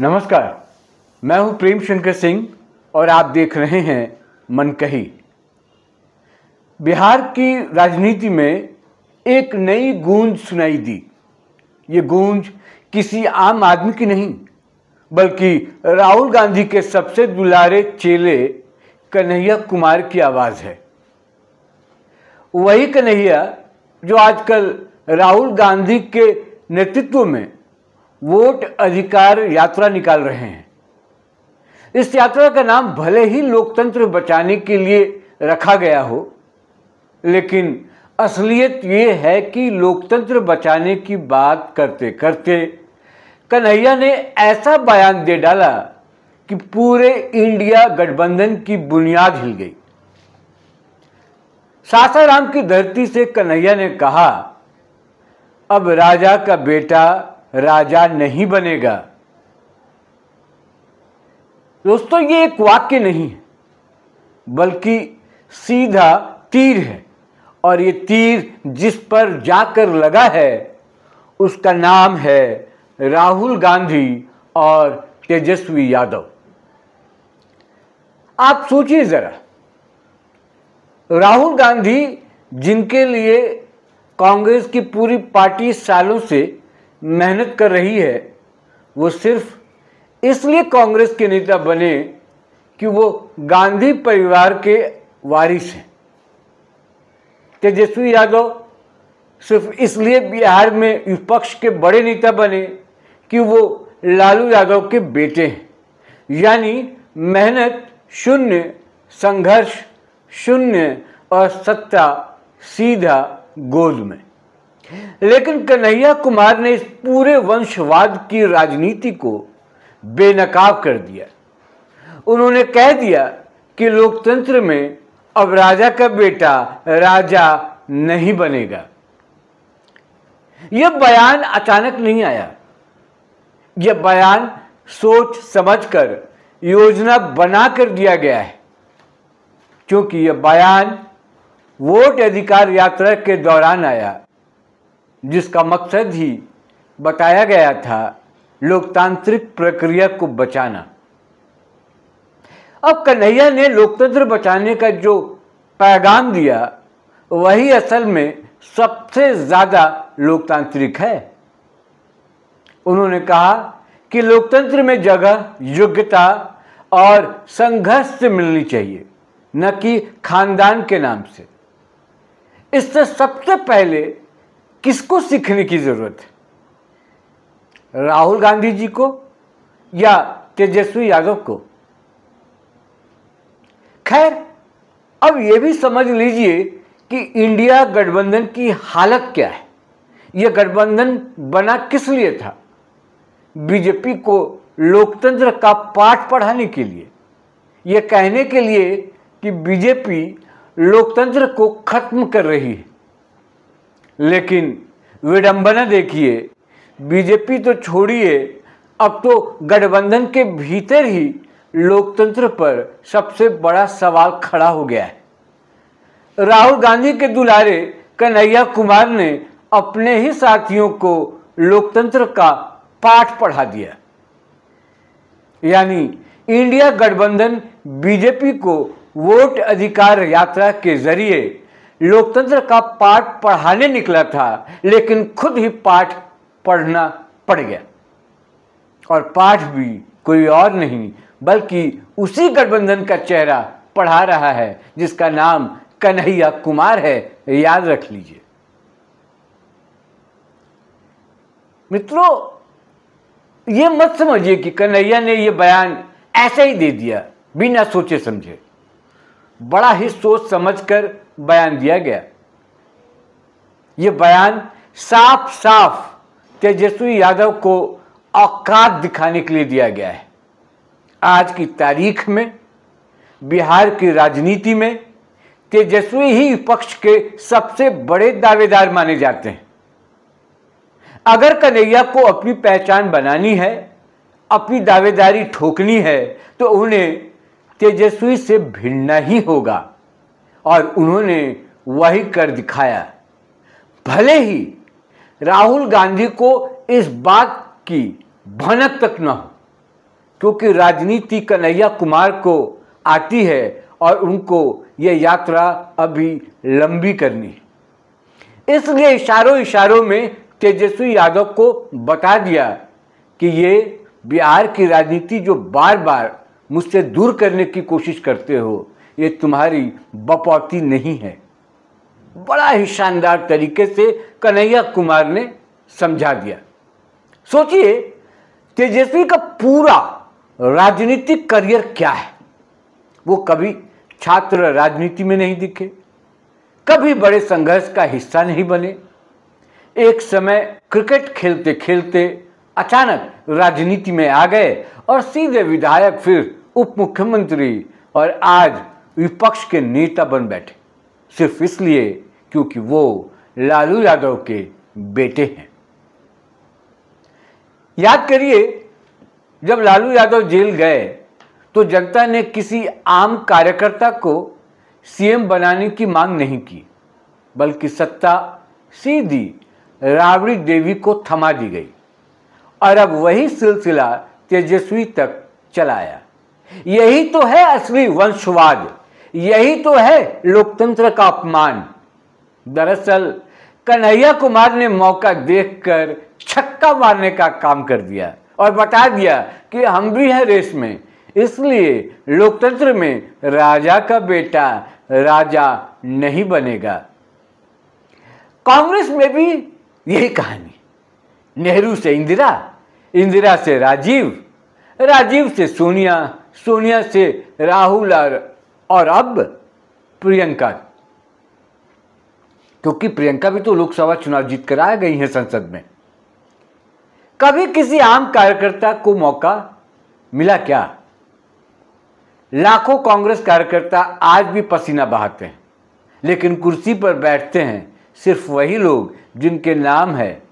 नमस्कार, मैं हूं प्रेम शंकर सिंह और आप देख रहे हैं मनकही। बिहार की राजनीति में एक नई गूंज सुनाई दी। ये गूंज किसी आम आदमी की नहीं, बल्कि राहुल गांधी के सबसे दुलारे चेले कन्हैया कुमार की आवाज है। वही कन्हैया जो आजकल राहुल गांधी के नेतृत्व में वोट अधिकार यात्रा निकाल रहे हैं। इस यात्रा का नाम भले ही लोकतंत्र बचाने के लिए रखा गया हो, लेकिन असलियत ये है कि लोकतंत्र बचाने की बात करते करते कन्हैया ने ऐसा बयान दे डाला कि पूरे इंडिया गठबंधन की बुनियाद हिल गई। सासाराम की धरती से कन्हैया ने कहा, अब राजा का बेटा राजा नहीं बनेगा। दोस्तों, ये एक वाक्य नहीं है, बल्कि सीधा तीर है, और ये तीर जिस पर जाकर लगा है उसका नाम है राहुल गांधी और तेजस्वी यादव। आप सोचिए जरा, राहुल गांधी जिनके लिए कांग्रेस की पूरी पार्टी सालों से मेहनत कर रही है, वो सिर्फ इसलिए कांग्रेस के नेता बने कि वो गांधी परिवार के वारिस हैं। तेजस्वी यादव सिर्फ इसलिए बिहार में विपक्ष के बड़े नेता बने कि वो लालू यादव के बेटे हैं। यानी मेहनत शून्य, संघर्ष शून्य और सत्ता सीधा गोद में। लेकिन कन्हैया कुमार ने इस पूरे वंशवाद की राजनीति को बेनकाब कर दिया। उन्होंने कह दिया कि लोकतंत्र में अब राजा का बेटा राजा नहीं बनेगा। यह बयान अचानक नहीं आया। यह बयान सोच समझकर, योजना बनाकर दिया गया है, क्योंकि यह बयान वोट अधिकार यात्रा के दौरान आया, जिसका मकसद ही बताया गया था लोकतांत्रिक प्रक्रिया को बचाना। अब कन्हैया ने लोकतंत्र बचाने का जो पैगाम दिया, वही असल में सबसे ज्यादा लोकतांत्रिक है। उन्होंने कहा कि लोकतंत्र में जगह योग्यता और संघर्ष से मिलनी चाहिए, न कि खानदान के नाम से। इससे सबसे पहले किसको सीखने की जरूरत है, राहुल गांधी जी को या तेजस्वी यादव को? खैर, अब यह भी समझ लीजिए कि इंडिया गठबंधन की हालत क्या है। यह गठबंधन बना किस लिए था? बीजेपी को लोकतंत्र का पाठ पढ़ाने के लिए, यह कहने के लिए कि बीजेपी लोकतंत्र को खत्म कर रही है। लेकिन विडंबना देखिए, बीजेपी तो छोड़िए, अब तो गठबंधन के भीतर ही लोकतंत्र पर सबसे बड़ा सवाल खड़ा हो गया है। राहुल गांधी के दुलारे कन्हैया कुमार ने अपने ही साथियों को लोकतंत्र का पाठ पढ़ा दिया। यानी इंडिया गठबंधन बीजेपी को वोट अधिकार यात्रा के जरिए लोकतंत्र का पाठ पढ़ाने निकला था, लेकिन खुद ही पाठ पढ़ना पड़ गया। और पाठ भी कोई और नहीं, बल्कि उसी गठबंधन का चेहरा पढ़ा रहा है, जिसका नाम कन्हैया कुमार है। याद रख लीजिए मित्रों। ये मत समझिए कि कन्हैया ने यह बयान ऐसे ही दे दिया बिना सोचे समझे। बड़ा ही सोच समझकर बयान दिया गया। यह बयान साफ साफ तेजस्वी यादव को औकात दिखाने के लिए दिया गया है। आज की तारीख में बिहार की राजनीति में तेजस्वी ही विपक्ष के सबसे बड़े दावेदार माने जाते हैं। अगर कन्हैया को अपनी पहचान बनानी है, अपनी दावेदारी ठोकनी है, तो उन्हें तेजस्वी से भिड़ना ही होगा, और उन्होंने वही कर दिखाया। भले ही राहुल गांधी को इस बात की भनक तक न हो क्योंकि राजनीति कन्हैया कुमार को आती है और उनको ये यात्रा अभी लंबी करनी है। इसलिए इशारों इशारों में तेजस्वी यादव को बता दिया कि ये बिहार की राजनीति जो बार बार मुझसे दूर करने की कोशिश करते हो, ये तुम्हारी बपौती नहीं है। बड़ा ही शानदार तरीके से कन्हैया कुमार ने समझा दिया। सोचिए, तेजस्वी का पूरा राजनीतिक करियर क्या है। वो कभी छात्र राजनीति में नहीं दिखे, कभी बड़े संघर्ष का हिस्सा नहीं बने, एक समय क्रिकेट खेलते खेलते अचानक राजनीति में आ गए और सीधे विधायक, फिर उप मुख्यमंत्री और आज विपक्ष के नेता बन बैठे, सिर्फ इसलिए क्योंकि वो लालू यादव के बेटे हैं। याद करिए, जब लालू यादव जेल गए तो जनता ने किसी आम कार्यकर्ता को सीएम बनाने की मांग नहीं की, बल्कि सत्ता सीधी राबड़ी देवी को थमा दी गई और अब वही सिलसिला तेजस्वी तक चला आया। यही तो है असली वंशवाद, यही तो है लोकतंत्र का अपमान। दरअसल कन्हैया कुमार ने मौका देखकर छक्का मारने का काम कर दिया और बता दिया कि हम भी हैं रेस में, इसलिए लोकतंत्र में राजा का बेटा राजा नहीं बनेगा। कांग्रेस में भी यही कहानी, नेहरू से इंदिरा, इंदिरा से राजीव, राजीव से सोनिया, सोनिया से राहुल और अब प्रियंका, क्योंकि प्रियंका भी तो लोकसभा चुनाव जीत कर आ गई हैं संसद में। कभी किसी आम कार्यकर्ता को मौका मिला क्या? लाखों कांग्रेस कार्यकर्ता आज भी पसीना बहाते हैं, लेकिन कुर्सी पर बैठते हैं सिर्फ वही लोग जिनके नाम है,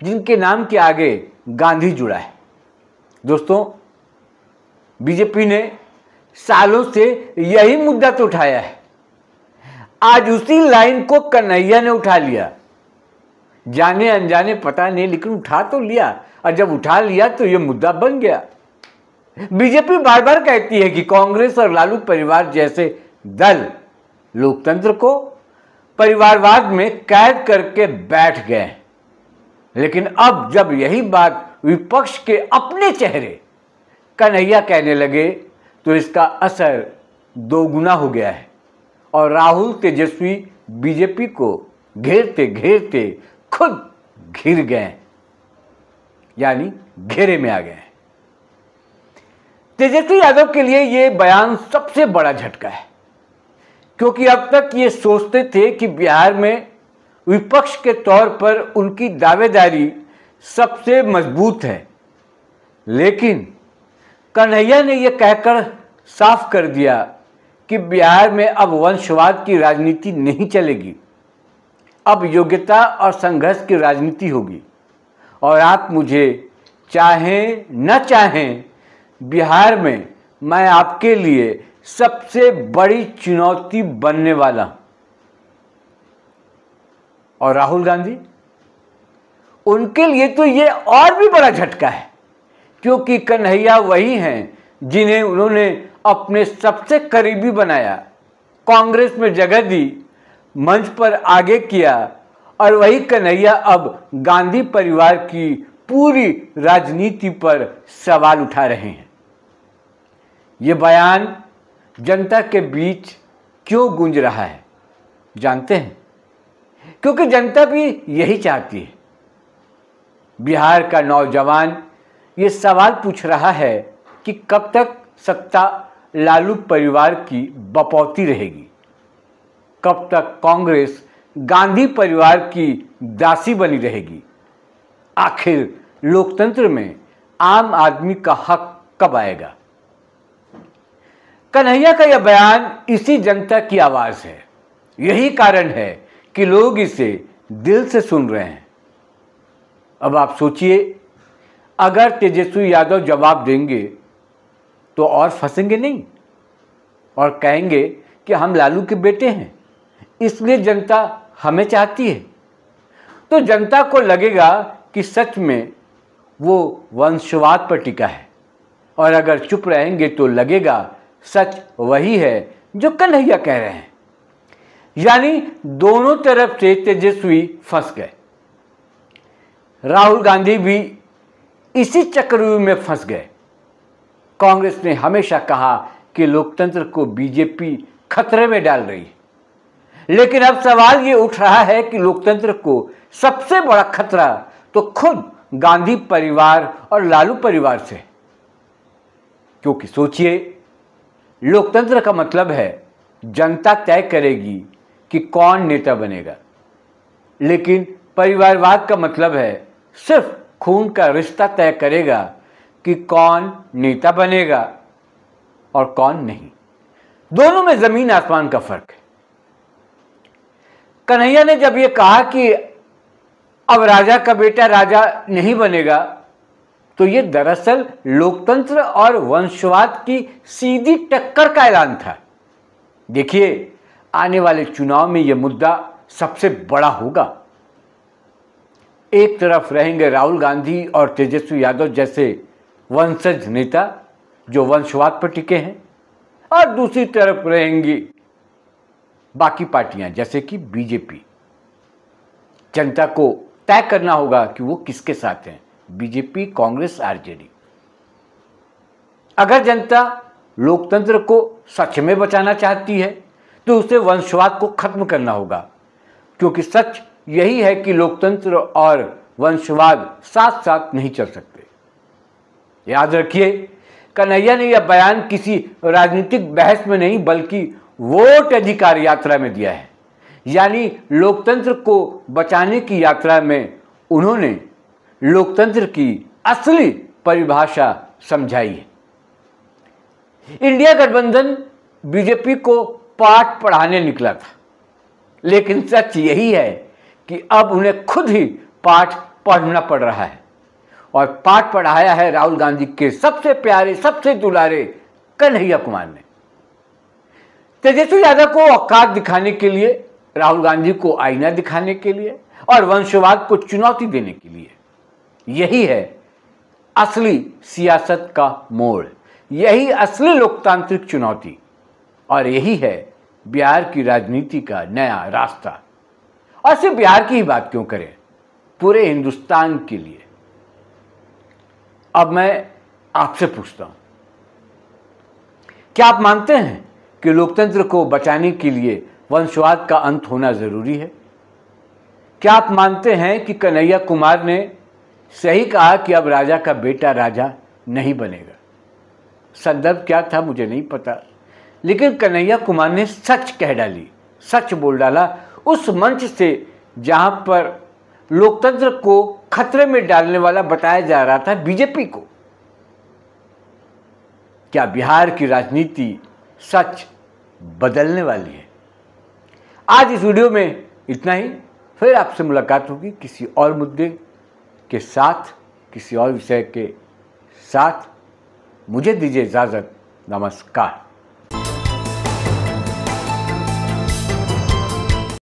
जिनके नाम के आगे गांधी जुड़ा है। दोस्तों, बीजेपी ने सालों से यही मुद्दा तो उठाया है। आज उसी लाइन को कन्हैया ने उठा लिया, जाने अनजाने पता नहीं, लेकिन उठा तो लिया, और जब उठा लिया तो ये मुद्दा बन गया। बीजेपी बार बार कहती है कि कांग्रेस और लालू परिवार जैसे दल लोकतंत्र को परिवारवाद में कैद करके बैठ गए, लेकिन अब जब यही बात विपक्ष के अपने चेहरे कन्हैया कहने लगे तो इसका असर दोगुना हो गया है और राहुल तेजस्वी बीजेपी को घेरते घेरते खुद घिर गए, यानी घेरे में आ गए। तेजस्वी यादव के लिए यह बयान सबसे बड़ा झटका है, क्योंकि अब तक ये सोचते थे कि बिहार में विपक्ष के तौर पर उनकी दावेदारी सबसे मजबूत है, लेकिन कन्हैया ने यह कहकर साफ कर दिया कि बिहार में अब वंशवाद की राजनीति नहीं चलेगी, अब योग्यता और संघर्ष की राजनीति होगी। और आप मुझे चाहें न चाहें, बिहार में मैं आपके लिए सबसे बड़ी चुनौती बनने वाला हूं। और राहुल गांधी, उनके लिए तो ये और भी बड़ा झटका है, क्योंकि कन्हैया वही हैं जिन्हें उन्होंने अपने सबसे करीबी बनाया, कांग्रेस में जगह दी, मंच पर आगे किया, और वही कन्हैया अब गांधी परिवार की पूरी राजनीति पर सवाल उठा रहे हैं। ये बयान जनता के बीच क्यों गूंज रहा है जानते हैं? क्योंकि जनता भी यही चाहती है। बिहार का नौजवान ये सवाल पूछ रहा है कि कब तक सत्ता लालू परिवार की बपौती रहेगी, कब तक कांग्रेस गांधी परिवार की दासी बनी रहेगी, आखिर लोकतंत्र में आम आदमी का हक कब आएगा। कन्हैया का यह बयान इसी जनता की आवाज है। यही कारण है कि लोग इसे दिल से सुन रहे हैं। अब आप सोचिए, अगर तेजस्वी यादव जवाब देंगे तो और फंसेंगे नहीं और कहेंगे कि हम लालू के बेटे हैं, इसलिए जनता हमें चाहती है, तो जनता को लगेगा कि सच में वो वंशवाद पर टिका है और अगर चुप रहेंगे तो लगेगा सच वही है जो कन्हैया कह रहे हैं। यानी दोनों तरफ से तेजस्वी फंस गए। राहुल गांधी भी इसी चक्रव्यूह में फंस गए। कांग्रेस ने हमेशा कहा कि लोकतंत्र को बीजेपी खतरे में डाल रही है, लेकिन अब सवाल ये उठ रहा है कि लोकतंत्र को सबसे बड़ा खतरा तो खुद गांधी परिवार और लालू परिवार से। क्योंकि सोचिए, लोकतंत्र का मतलब है जनता तय करेगी कि कौन नेता बनेगा, लेकिन परिवारवाद का मतलब है सिर्फ खून का रिश्ता तय करेगा कि कौन नेता बनेगा और कौन नहीं। दोनों में जमीन आसमान का फर्क है। कन्हैया ने जब यह कहा कि अब राजा का बेटा राजा नहीं बनेगा, तो यह दरअसल लोकतंत्र और वंशवाद की सीधी टक्कर का ऐलान था। देखिए, आने वाले चुनाव में यह मुद्दा सबसे बड़ा होगा। एक तरफ रहेंगे राहुल गांधी और तेजस्वी यादव जैसे वंशज नेता जो वंशवाद पर टिके हैं, और दूसरी तरफ रहेंगी बाकी पार्टियां जैसे कि बीजेपी। जनता को तय करना होगा कि वो किसके साथ हैं, बीजेपी, कांग्रेस, आरजेडी। अगर जनता लोकतंत्र को सच में बचाना चाहती है तो उसे वंशवाद को खत्म करना होगा, क्योंकि सच यही है कि लोकतंत्र और वंशवाद साथ साथ नहीं चल सकते। याद रखिए, कन्हैया ने यह बयान किसी राजनीतिक बहस में नहीं बल्कि वोट अधिकार यात्रा में दिया है। यानी लोकतंत्र को बचाने की यात्रा में उन्होंने लोकतंत्र की असली परिभाषा समझाई है। इंडिया गठबंधन बीजेपी को पाठ पढ़ाने निकला था, लेकिन सच यही है कि अब उन्हें खुद ही पाठ पढ़ना पड़ रहा है, और पाठ पढ़ाया है राहुल गांधी के सबसे प्यारे, सबसे दुलारे कन्हैया कुमार ने। तेजस्वी यादव को औकात दिखाने के लिए, राहुल गांधी को आईना दिखाने के लिए और वंशवाद को चुनौती देने के लिए। यही है असली सियासत का मोड़, यही असली लोकतांत्रिक चुनौती, और यही है बिहार की राजनीति का नया रास्ता। और सिर्फ बिहार की ही बात क्यों करें, पूरे हिंदुस्तान के लिए। अब मैं आपसे पूछता हूं, क्या आप मानते हैं कि लोकतंत्र को बचाने के लिए वंशवाद का अंत होना जरूरी है? क्या आप मानते हैं कि कन्हैया कुमार ने सही कहा कि अब राजा का बेटा राजा नहीं बनेगा? संदर्भ क्या था मुझे नहीं पता, लेकिन कन्हैया कुमार ने सच कह डाली, सच बोल डाला उस मंच से जहां पर लोकतंत्र को खतरे में डालने वाला बताया जा रहा था बीजेपी को। क्या बिहार की राजनीति सच बदलने वाली है? आज इस वीडियो में इतना ही। फिर आपसे मुलाकात होगी किसी और मुद्दे के साथ, किसी और विषय के साथ। मुझे दीजिए इजाजत। नमस्कार।